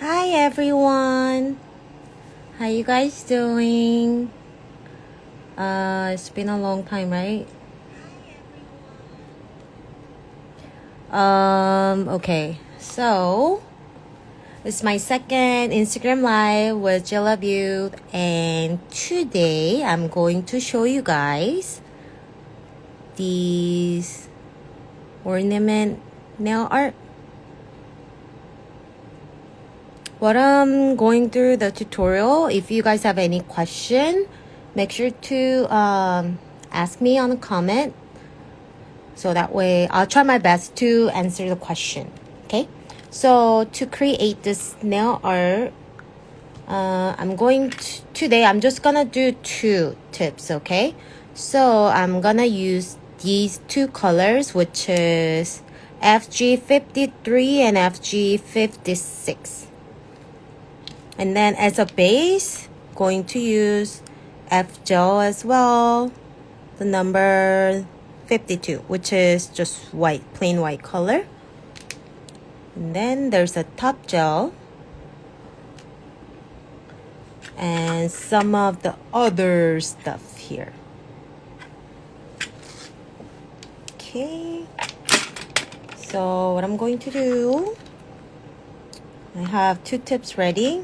Hi everyone, how you guys doing? It's been a long time, right? Okay, so it's my second Instagram live with Zillabeau, and today I'm going to show you guys these ornament nail art. What I'm going through the tutorial, if you guys have any question, make sure to ask me on a comment, so that way I'll try my best to answer the question. Okay, so to create this nail art, today I'm just gonna do 2 tips. Okay, so I'm gonna use these 2 colors, which is FG53 and FG56. And then as a base, going to use Fgel as well, the number 52, which is just white, plain white color. And then there's a top gel and some of the other stuff here. Okay, so what I'm going to do, I have 2 tips ready.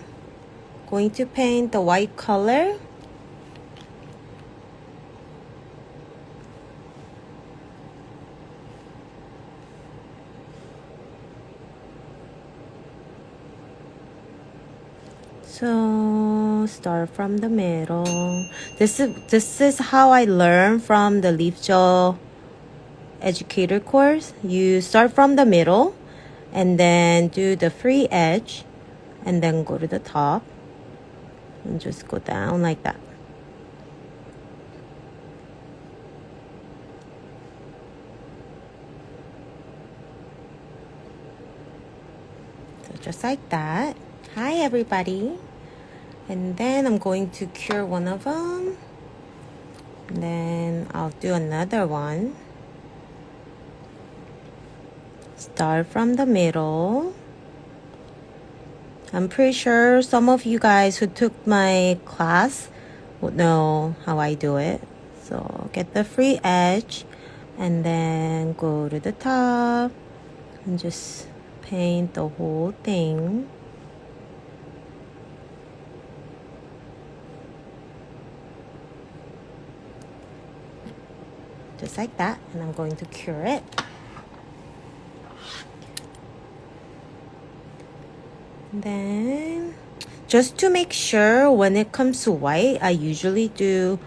Going to paint the white color. So start from the middle. This is how I learned from the Leafgel Educator course. You start from the middle and then do the free edge and then go to the top and just go down like that. So just like that. Hi everybody. And then I'm going to cure one of them. And then I'll do another one. Start from the middle. I'm pretty sure some of you guys who took my class would know how I do it. So get the free edge and then go to the top and just paint the whole thing. Just like that, and I'm going to cure it. Then, just to make sure when it comes to white, I usually do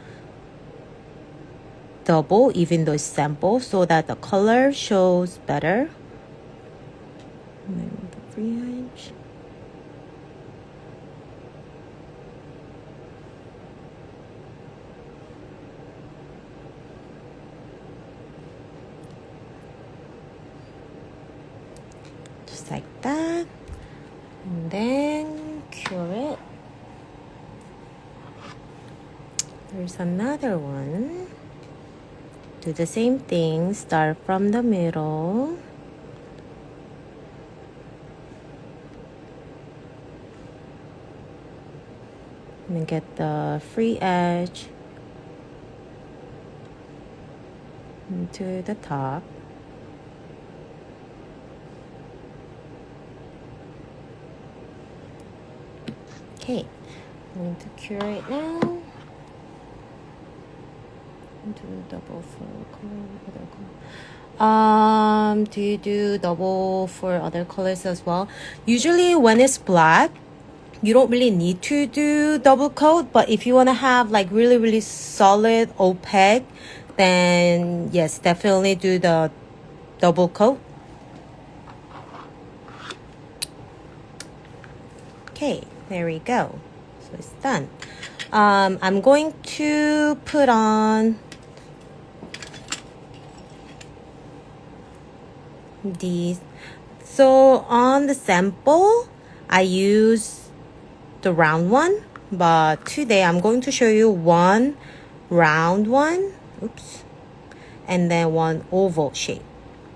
double, even though it's sample, so that the color shows better. And then the free edge. Just like that. And then cure it. There's another one. Do the same thing. Start from the middle. And then get the free edge into the top. Okay, I'm going to cure it now. Do double for other color. Do you do double for other colors as well? Usually when it's black, you don't really need to do double coat, but if you want to have like really solid opaque, then yes, definitely do the double coat. Okay, there we go. So it's done. I'm going to put on these. So on the sample, I use the round one, but today I'm going to show you one round one, oops, and then one oval shape.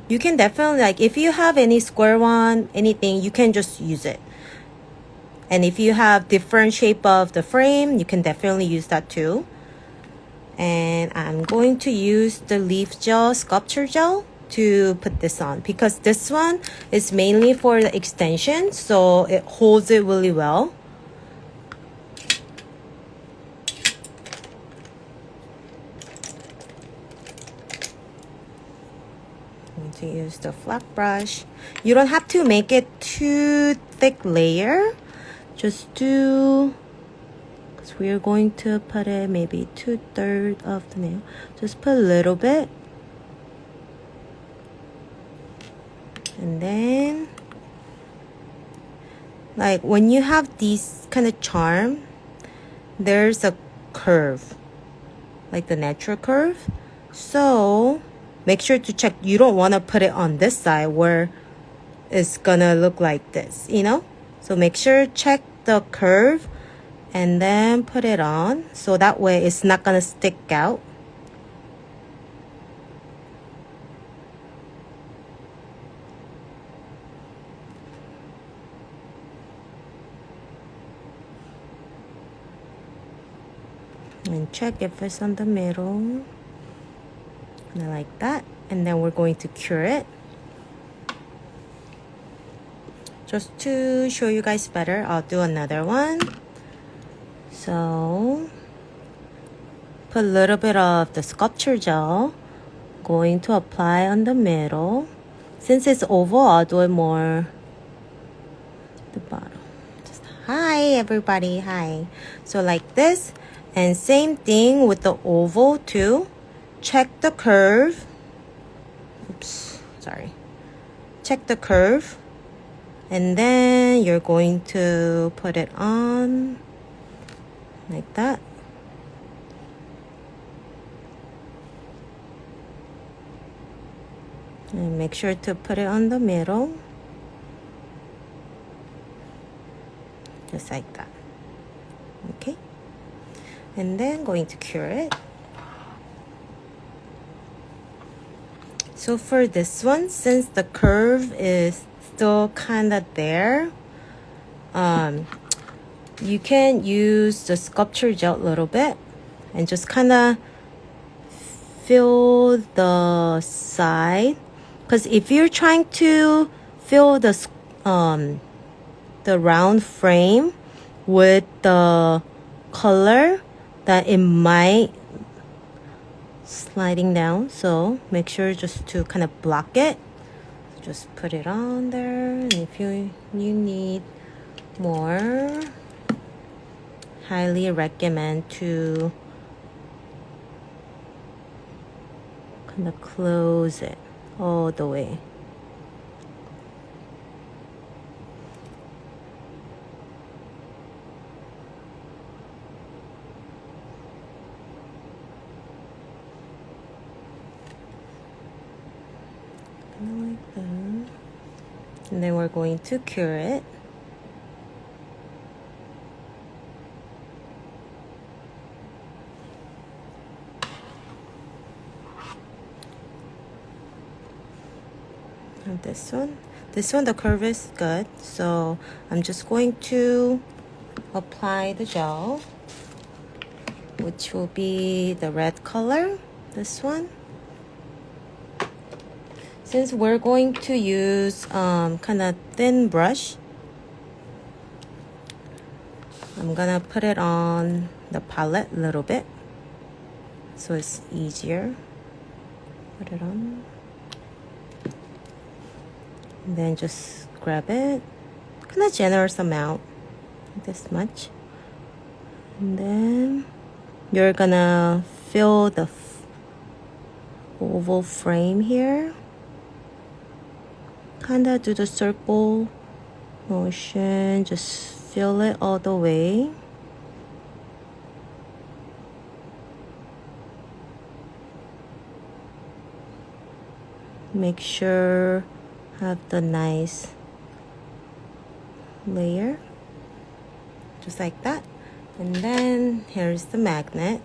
You can definitely, like, if you have any square one, anything, you can just use it. And if you have different shape of the frame, you can definitely use that too. And I'm going to use the Leafgel Sculpture Gel to put this on, because this one is mainly for the extension, so it holds it really well. I'm going to use the flat brush. You don't have to make it too thick layer. Just do, because we're going to put it maybe 2/3 of the nail. Just put a little bit. And then, like when you have these kind of charm, there's a curve, like the natural curve. So make sure to check. You don't want to put it on this side where it's gonna look like this, you know? So make sure check the curve and then put it on, so that way it's not gonna stick out. And check if it's on the middle, and like that. And then we're going to cure it. Just to show you guys better, I'll do another one. So put a little bit of the sculpture gel, going to apply on the middle. Since it's oval, I'll do it more at the bottom. Just hi everybody, hi. So like this. And same thing with the oval too. Check the curve. Oops, sorry. Check the curve. And then you're going to put it on like that. And make sure to put it on the middle. Just like that. Okay. And then going to cure it. So for this one, since the curve is still kind of there, you can use the sculpture gel a little bit and just kind of fill the side. Because if you're trying to fill the round frame with the color, that it might sliding down, so make sure just to kind of block it. Just put it on there, and if you need more, highly recommend to kind of close it all the way. Like that. And then we're going to cure it. And this one, the curve is good, so I'm just going to apply the gel, which will be the red color, this one. Since we're going to use kind of thin brush, I'm gonna put it on the palette a little bit so it's easier. Put it on. And then just grab it, kind of generous amount, this much. And then you're gonna fill the oval frame here. Kind of do the circle motion, just fill it all the way. Make sure have the nice layer, just like that. And then here's the magnet.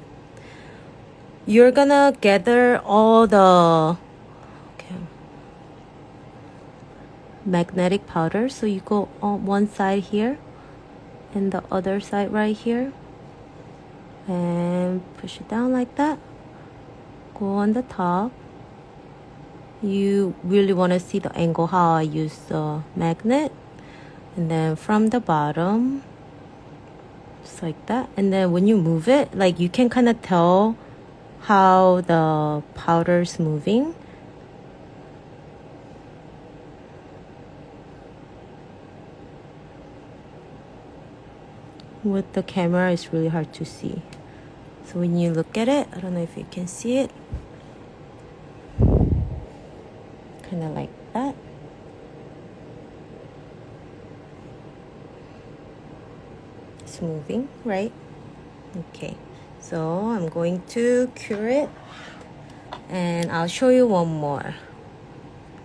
You're gonna gather all the magnetic powder, so you go on one side here and the other side right here, and push it down like that. Go on the top. You really want to see the angle how I use the magnet, and then from the bottom, just like that. And then when you move it, like you can kind of tell how the powder's moving. With the camera, it's really hard to see. So when you look at it, I don't know if you can see it. Kind of like that. It's moving, right? Okay, so I'm going to cure it, and I'll show you one more.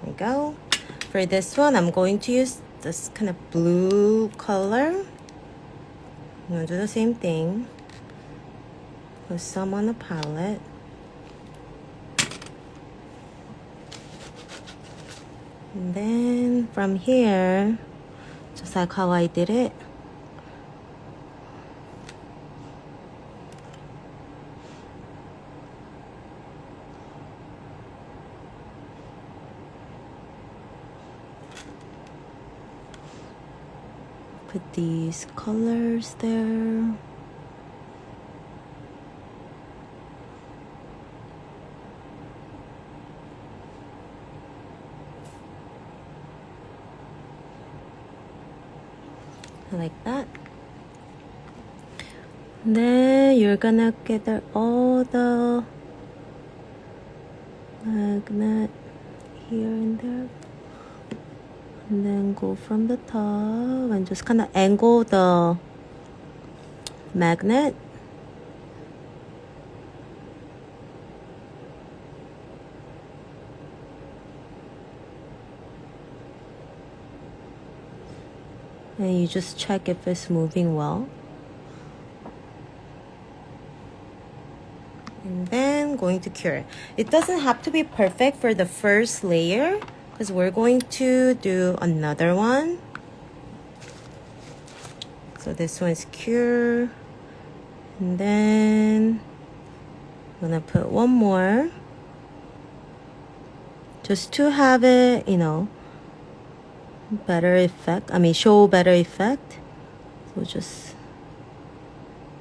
There we go. For this one, I'm going to use this kind of blue color. I'm going to do the same thing. Put some on the palette. And then from here, just like how I did it, put these colors there. Like that. Then you're gonna gather all the magnet here and there, and then go from the top and just kind of angle the magnet. And you just check if it's moving well. And then going to cure it. It doesn't have to be perfect for the first layer, because we're going to do another one. So this one's cure. And then I'm gonna put one more, just to have it, you know, better effect. I mean, show better effect. So just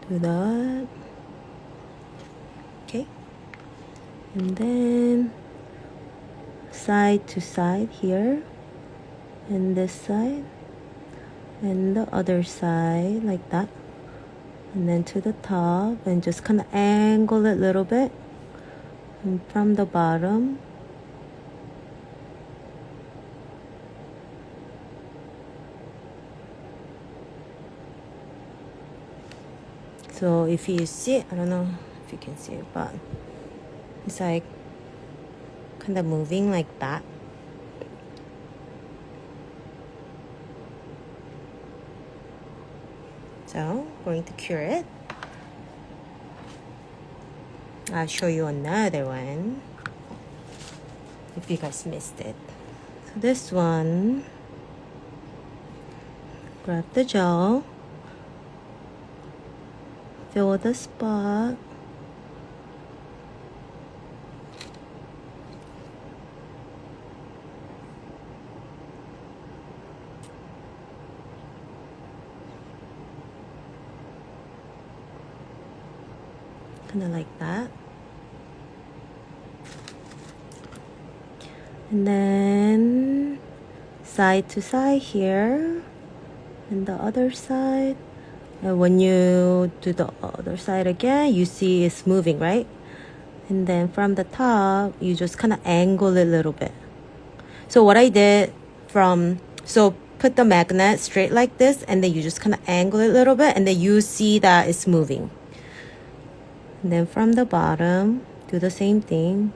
do that. Okay. And then side to side here, and this side, and the other side, like that. And then to the top, and just kind of angle it a little bit. And from the bottom, so if you see it, I don't know if you can see it, but it's like kind of moving like that. So going to cure it. I'll show you another one if you guys missed it. So this one, grab the gel, fill the spot, kind of like that. And then side to side here, and the other side. And when you do the other side again, you see it's moving, right? And then from the top, you just kind of angle it a little bit. So what I did so put the magnet straight like this, and then you just kind of angle it a little bit, and then you see that it's moving. And then from the bottom, do the same thing.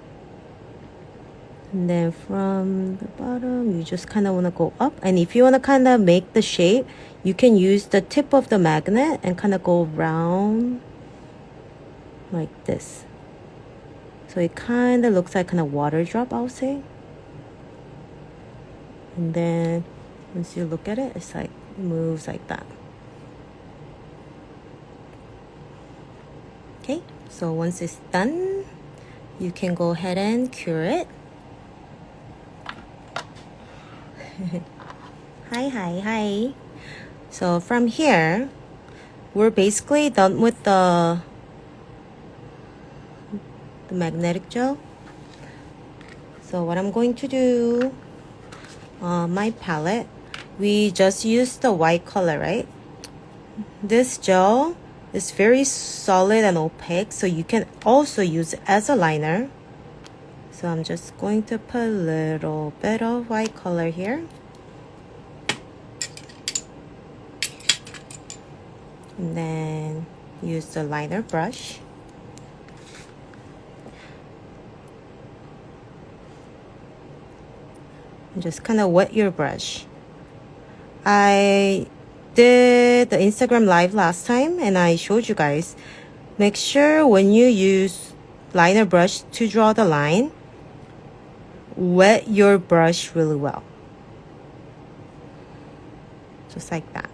And then from the bottom, you just kind of want to go up. And if you want to kind of make the shape, you can use the tip of the magnet and kind of go round like this. So it kind of looks like kind of water drop, I would say. And then once you look at it, it's like, it moves like that. Okay, so once it's done, you can go ahead and cure it. Hi. So from here, we're basically done with the magnetic gel. So what I'm going to do, my palette, we just used the white color, right? This gel is very solid and opaque, so you can also use it as a liner. So I'm just going to put a little bit of white color here. And then use the liner brush. And just kind of wet your brush. I did the Instagram live last time and I showed you guys. Make sure when you use liner brush to draw the line, wet your brush really well. Just like that.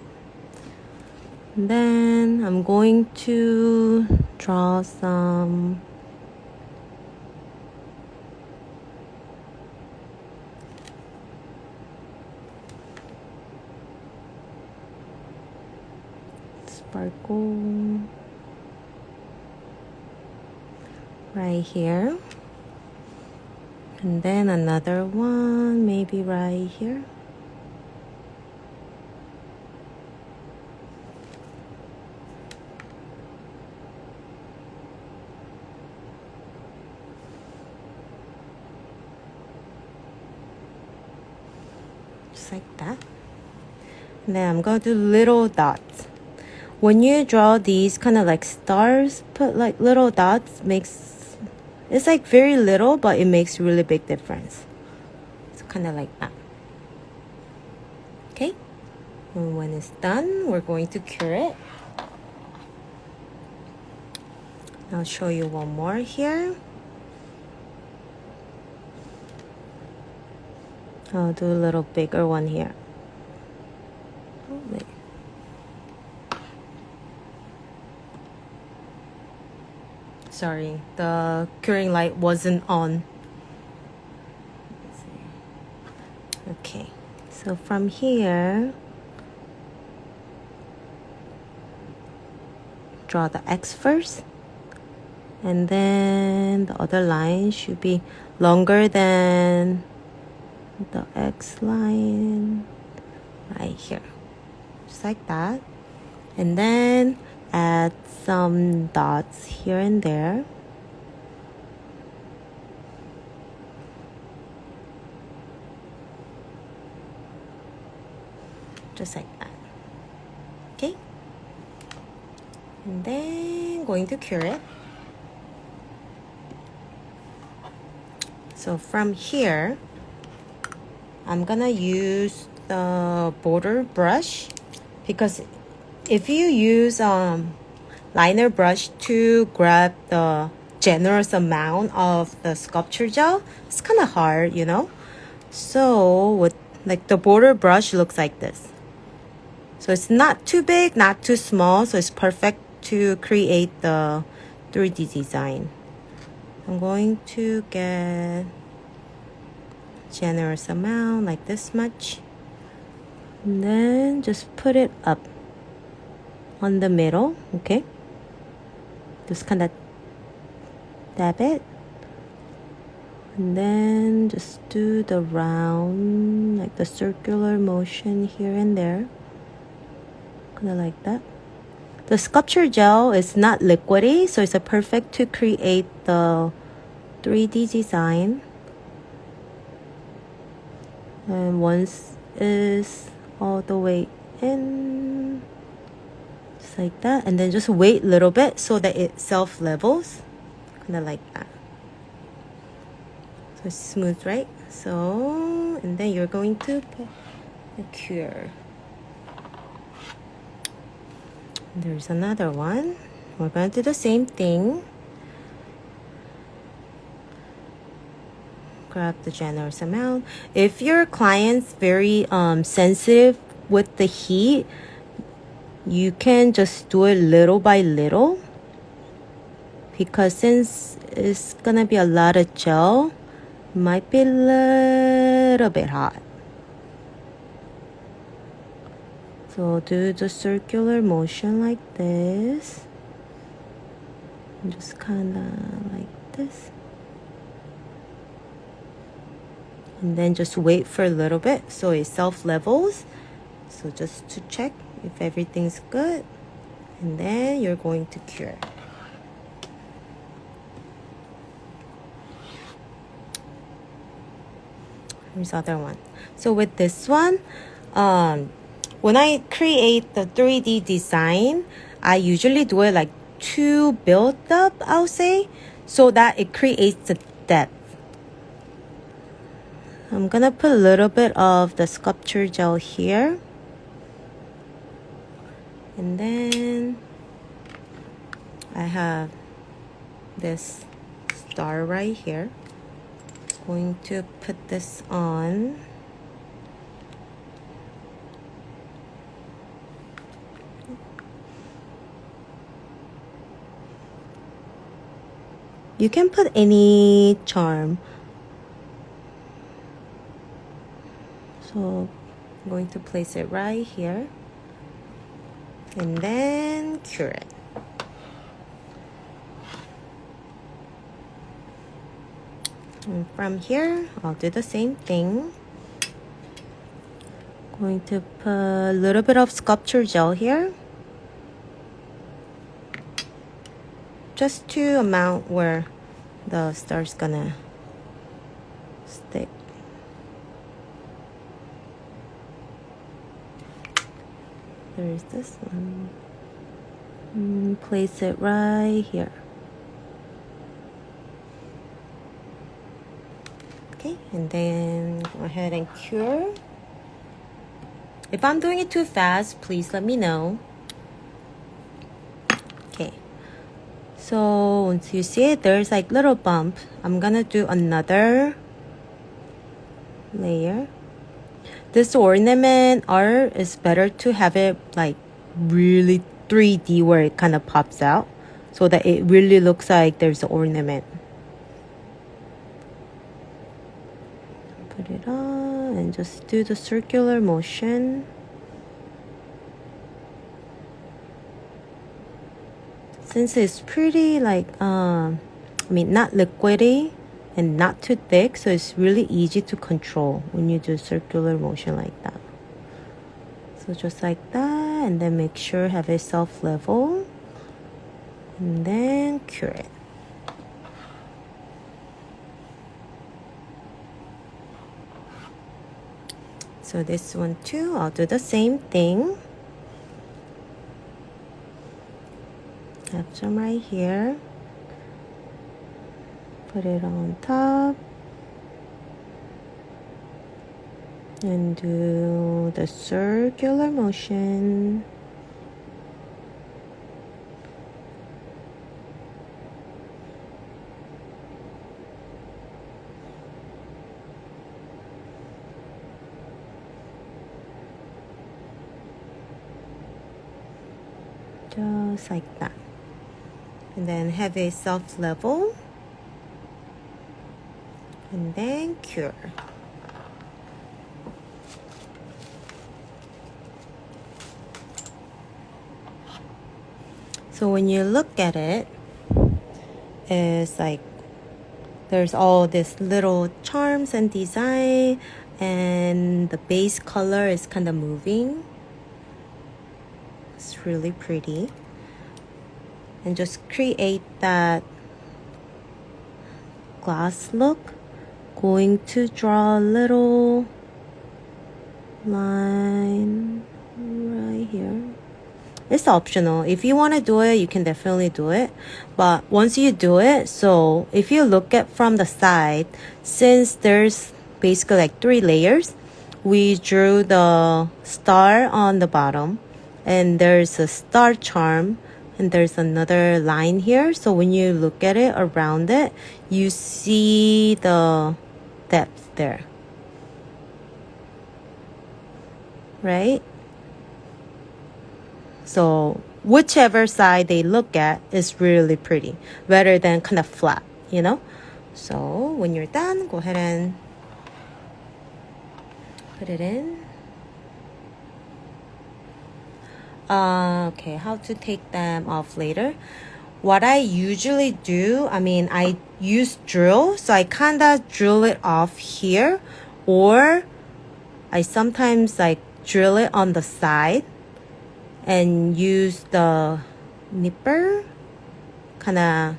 And then I'm going to draw some sparkle right here. And then another one, maybe right here. Like that. And then I'm going to do little dots. When you draw these kind of like stars, put like little dots, it's like very little, but it makes really big difference. It's kind of like that. Okay, and when it's done, we're going to cure it. I'll show you one more here. I'll do a little bigger one here. Oh, wait. Sorry, the curing light wasn't on. Okay, so from here, draw the X first. And then the other line should be longer than the X line right here, just like that. And then add some dots here and there. Just like that. Okay, and then going to cure it. So from here, I'm gonna use the border brush, because if you use liner brush to grab the generous amount of the sculpture gel, it's kind of hard, you know. So with like the border brush looks like this. So it's not too big, not too small, so it's perfect to create the 3D design. I'm going to get generous amount, like this much, and then just put it up on the middle. Okay, just kind of dab it, and then just do the round, like the circular motion here and there, kind of like that. The sculpture gel is not liquidy, so it's a perfect to create the 3D design. And once is all the way in, just like that, and then just wait a little bit so that it self levels, kind of like that. So it's smooth, right? So, and then you're going to put the cure. There's another one. We're going to do the same thing. Grab the generous amount. If your client's very sensitive with the heat, you can just do it little by little. because since it's gonna be a lot of gel, it might be a little bit hot. So do the circular motion like this. And just kind of like this. And then just wait for a little bit so it self-levels. So just to check if everything's good. And then you're going to cure. Here's the other one. So with this one, when I create the 3D design, I usually do it like 2 build up, I'll say, so that it creates the depth. I'm gonna put a little bit of the sculpture gel here. And then I have this star right here. Going to put this on. You can put any charm. So I'm going to place it right here and then cure it. And from here, I'll do the same thing. Going to put a little bit of sculpture gel here. Just to amount where the star's gonna stick. There's this one. Place it right here. Okay, and then go ahead and cure. If I'm doing it too fast, please let me know. Okay, so once you see it, there's like little bump. I'm gonna do another layer. This ornament art is better to have it like really 3D where it kind of pops out so that it really looks like there's an ornament. Put it on and just do the circular motion. Since it's pretty like, not liquidy and not too thick, so it's really easy to control when you do circular motion like that. So just like that, and then make sure have it self-level, and then cure it. So this one too, I'll do the same thing. Have some right here. Put it on top. And do the circular motion. Just like that. And then have a soft level. And then cure. So when you look at it, it's like there's all this little charms and design, and the base color is kind of moving. It's really pretty. And just create that glass look. Going to draw a little line right here. It's optional. If you want to do it, you can definitely do it. But once you do it, so if you look at from the side, since there's basically like 3 layers, we drew the star on the bottom, and there's a star charm, and there's another line here. So when you look at it around it, you see the depth there, right? So whichever side they look at is really pretty, rather than kind of flat, you know? So when you're done, go ahead and put it in. Okay, how to take them off later. What I usually do, I use drill, so I kind of drill it off here, or I sometimes like drill it on the side and use the nipper, kind of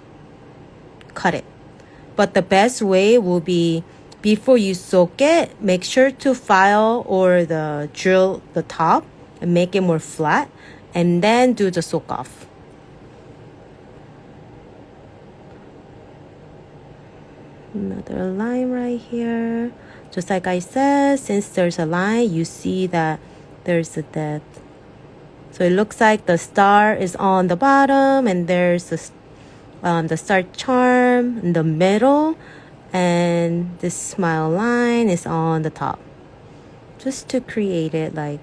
cut it. But the best way will be, before you soak it, make sure to file or the drill the top and make it more flat, and then do the soak off. Another line right here. Just like I said, since there's a line, you see that there's a depth. So it looks like the star is on the bottom, and there's the star charm in the middle, and this smile line is on the top. Just to create it like,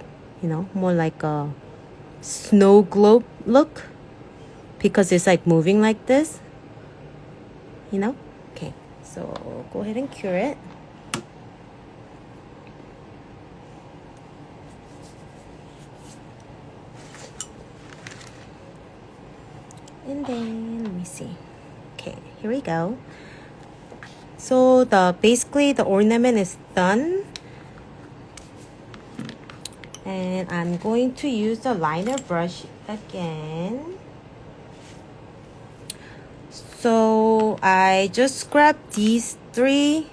more like a snow globe look, because it's like moving like this, Okay, so go ahead and cure it. And then let me see. Okay, here we go. So basically the ornament is done, and I'm going to use the liner brush again. So I just grabbed these 3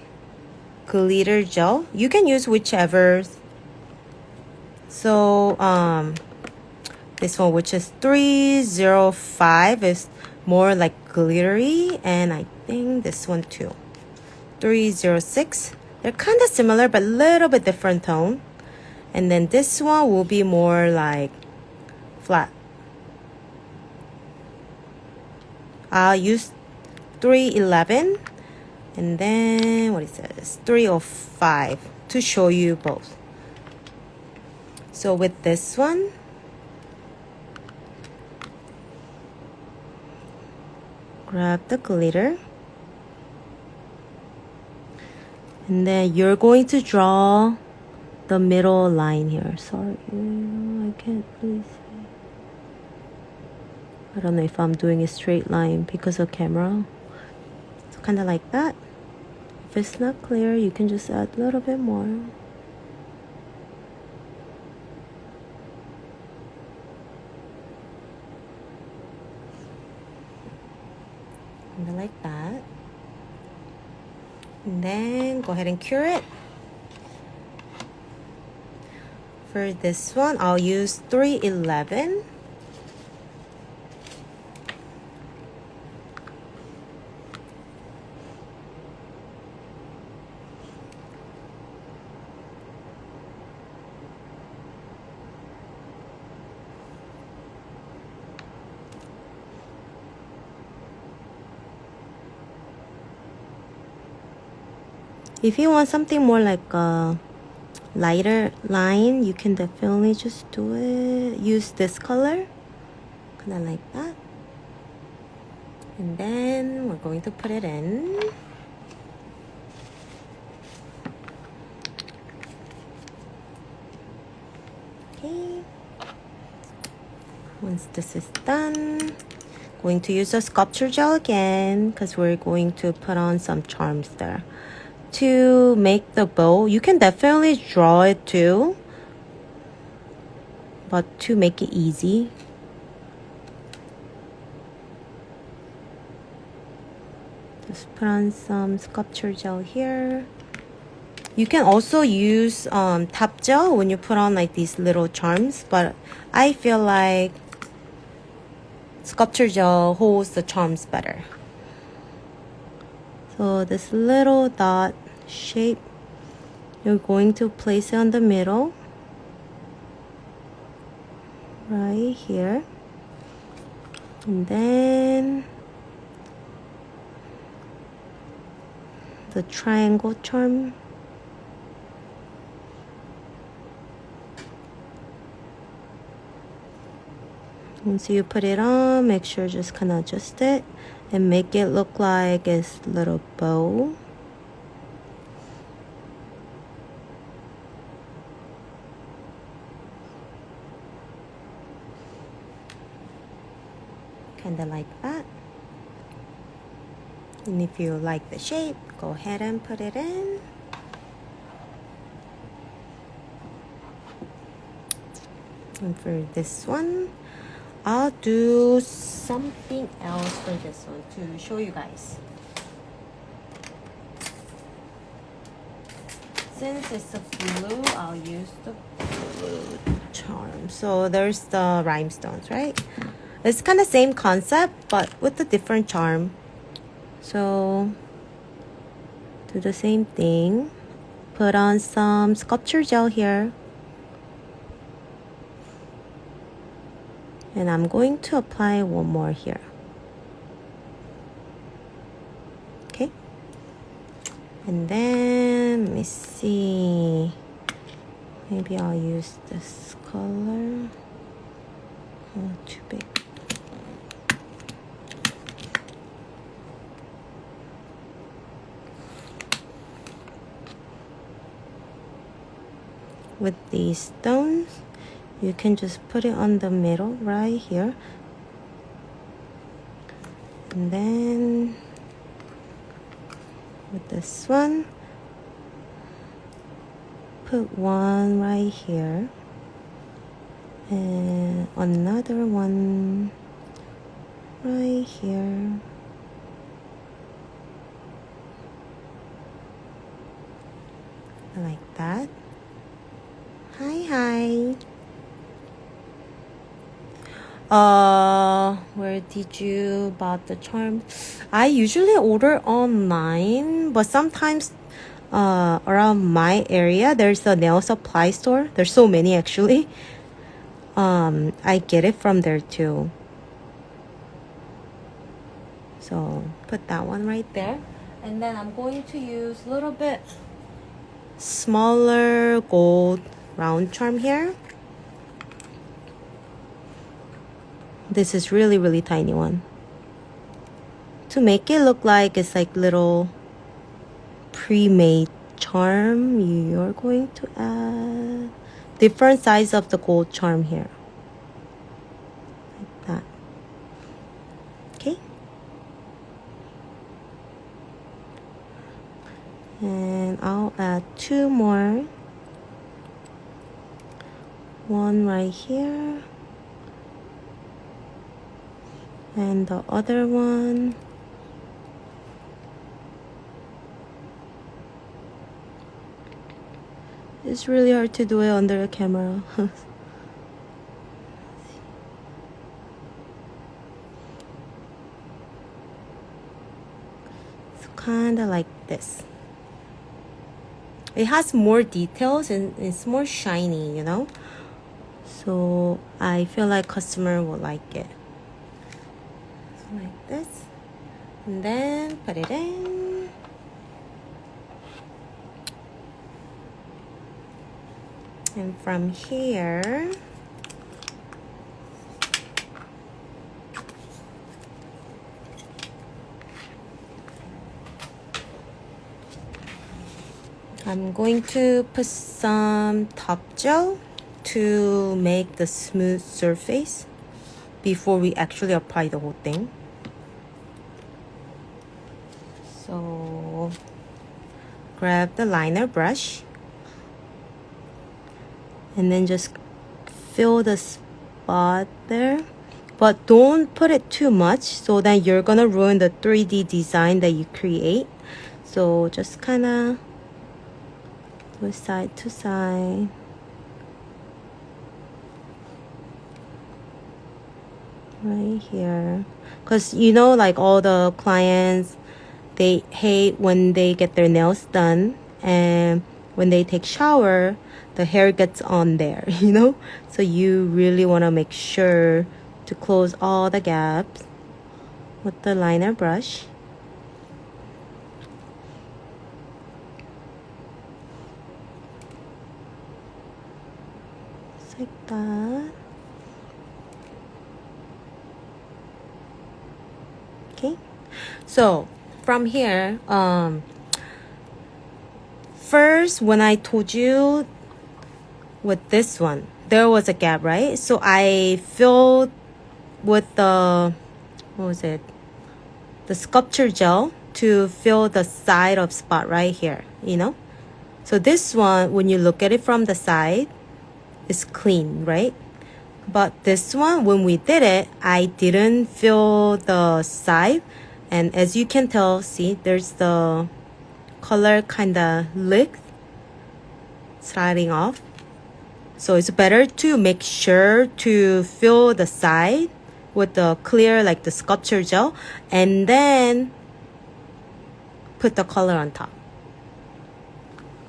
glitter gel. You can use whichever. So this one, which is 305, is more like glittery, and I think this one too, 306. They're kind of similar but a little bit different tone. And then this one will be more like flat. I'll use 311, and then what is this, 305, to show you both. So with this one, grab the glitter, and then you're going to draw the middle line here. Sorry, I can't really see. I don't know if I'm doing a straight line because of camera. So kind of like that. If it's not clear, you can just add a little bit more. Kind of like that. And then go ahead and cure it. For this one, I'll use 311. If you want something more like a lighter line, you can definitely just do it. Use this color, kind of like that. And then we're going to put it in. Okay. Once this is done, going to use a sculpture gel again, because we're going to put on some charms there. To make the bow, you can definitely draw it too, but to make it easy, just put on some sculpture gel here. You can also use top gel when you put on like these little charms, but I feel like sculpture gel holds the charms better. So this little dot shape, you're going to place it on the middle, right here. And then the triangle charm. Once you put it on, make sure just kind of adjust it and make it look like it's a little bow. Kind of like that. And if you like the shape, go ahead and put it in. And for this one, I'll do something else for this one to show you guys. Since it's a blue, I'll use the blue charm. So there's the rhinestones, right? It's kind of same concept, but with a different charm. So do the same thing. Put on some sculpture gel here. And I'm going to apply one more here. Okay. And then, let me see. Maybe I'll use this color. Oh, too big. With these stones, you can just put it on the middle right here. And then with this one, put one right here. And another one right here. Like that. Hi. Where did you bought the charm? I usually order online, but sometimes around my area there's a nail supply store. There's so many actually. I get it from there too. So put that one right there. And then I'm going to use a little bit smaller gold round charm here. This is really tiny one. To make it look like it's like little pre-made charm, you're going to add different size of the gold charm here. Like that. Okay. And I'll add two more. One right here. And the other one it's really hard to do it under the camera. It's kind of like this. It has more details and it's more shiny, you know? So I feel like customer will like it. Like this, and then put it in. And from here, I'm going to put some top gel to make the smooth surface before we actually apply the whole thing. So grab the liner brush and then just fill the spot there, but don't put it too much so that you're gonna ruin the 3D design that you create. So just kind of go side to side. Right here, because you know, like all the clients, they hate when they get their nails done and when they take shower the hair gets on there, you know. So you really want to make sure to close all the gaps with the liner brush. Just like that. Okay, so from here, first when I told you with this one, there was a gap, right? So I filled with the, what was it? The sculpture gel to fill the side of spot right here, you know? So this one, when you look at it from the side, it's clean, right? But this one, when we did it, I didn't fill the side. And as you can tell, see, there's the color kind of leak sliding off. So it's better to make sure to fill the side with the clear, like the sculpture gel, and then put the color on top.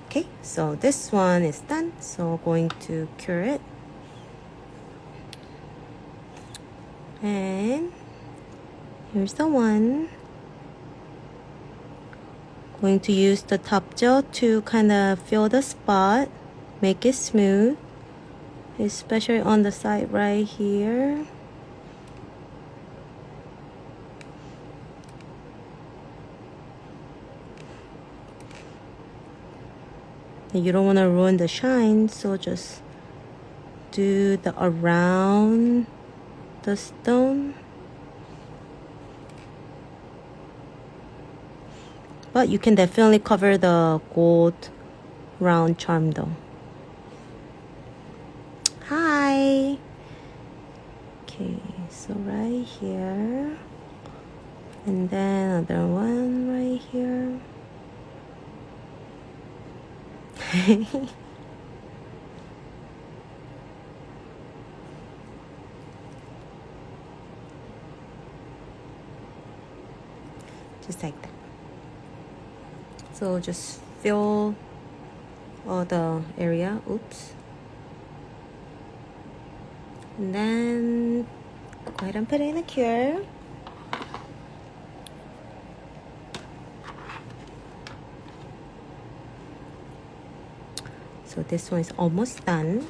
Okay, so this one is done. So going to cure it. And here's the one. Going to use the top gel to kind of fill the spot, make it smooth, especially on the side right here. And you don't want to ruin the shine, so just do the around the stone. But you can definitely cover the gold round charm though. Hi. Okay, so right here. And then another one right here. Just like that. So just fill all the area. Oops. And then go ahead and put it in a cure. So this one is almost done.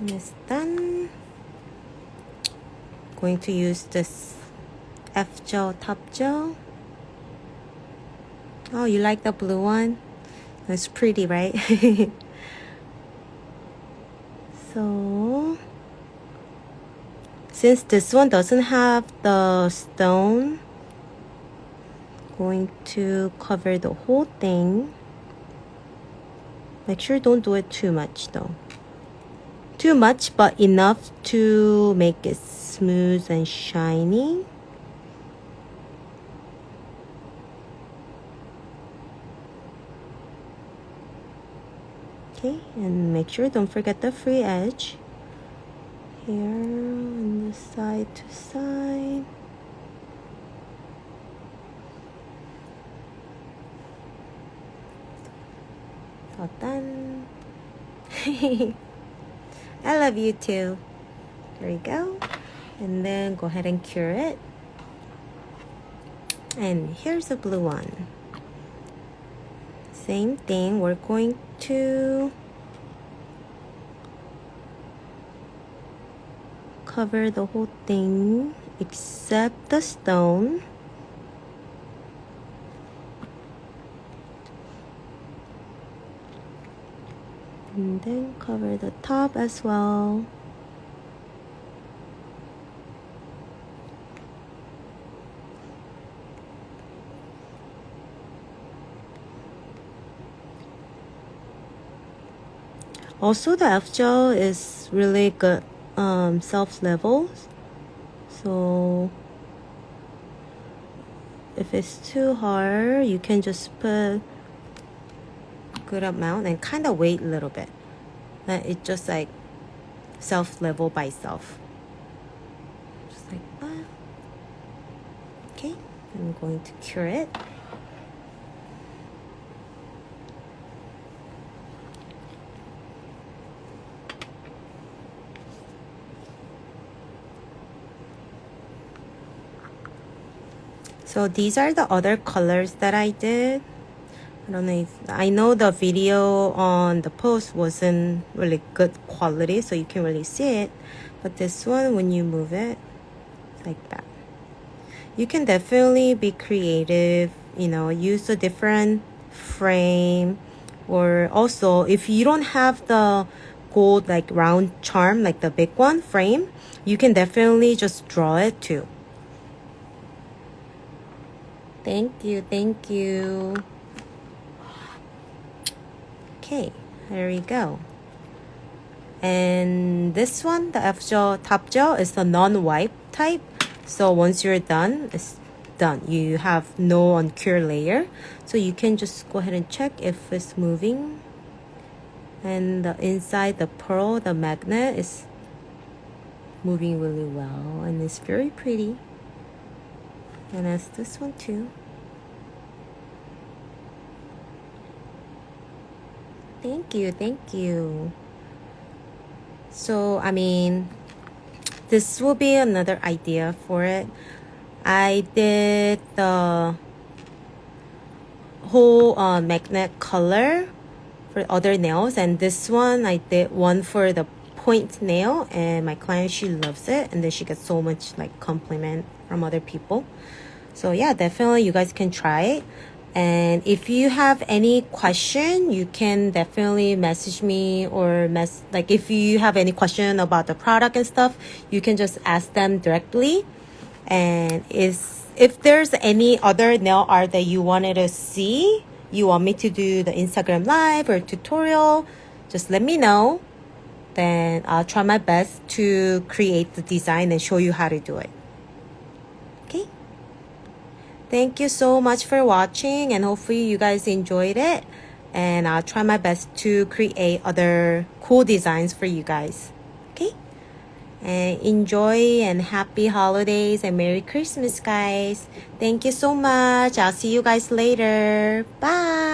And it's done. Going to use this Fgel top gel. Oh, you like the blue one? It's pretty, right? So, since this one doesn't have the stone, going to cover the whole thing. Make sure don't do it too much though. Too much, but enough to make it smooth and shiny. Okay, and make sure don't forget the free edge. Here on the side to side. All done. I love you too. There you go. And then go ahead and cure it. And here's the blue one. Same thing, we're going to cover the whole thing except the stone. And then cover the top as well. Also, the Fgel is really good self-levels. So if it's too hard, you can just put a good amount and kind of wait a little bit. It just like self-level by itself. Just like that. Okay, I'm going to cure it. So these are the other colors that I did. I don't know if, I know the video on the post wasn't really good quality, so you can really see it. But this one, when you move it, it's like that. You can definitely be creative, you know, use a different frame, or also if you don't have the gold like round charm, like the big one frame, you can definitely just draw it too. Thank you, thank you. Okay, there we go. And this one, the Fgel top gel, is the non-wipe type. So once you're done, it's done. You have no uncure layer. So you can just go ahead and check if it's moving. And the inside, the pearl, the magnet is moving really well. And it's very pretty. And that's this one too. Thank you, thank you. So, I mean, this will be another idea for it. I did the whole magnet color for other nails, and this one I did one for the point nail, and my client, she loves it, and then she gets so much like compliment from other people. So yeah, definitely you guys can try it. And if you have any question, you can definitely message me, or like if you have any question about the product and stuff, you can just ask them directly. And if there's any other nail art that you wanted to see, you want me to do the Instagram live or tutorial, just let me know. Then I'll try my best to create the design and show you how to do it. Okay? Thank you so much for watching, and hopefully you guys enjoyed it. And I'll try my best to create other cool designs for you guys. Okay? And enjoy and happy holidays and Merry Christmas, guys. Thank you so much. I'll see you guys later. Bye.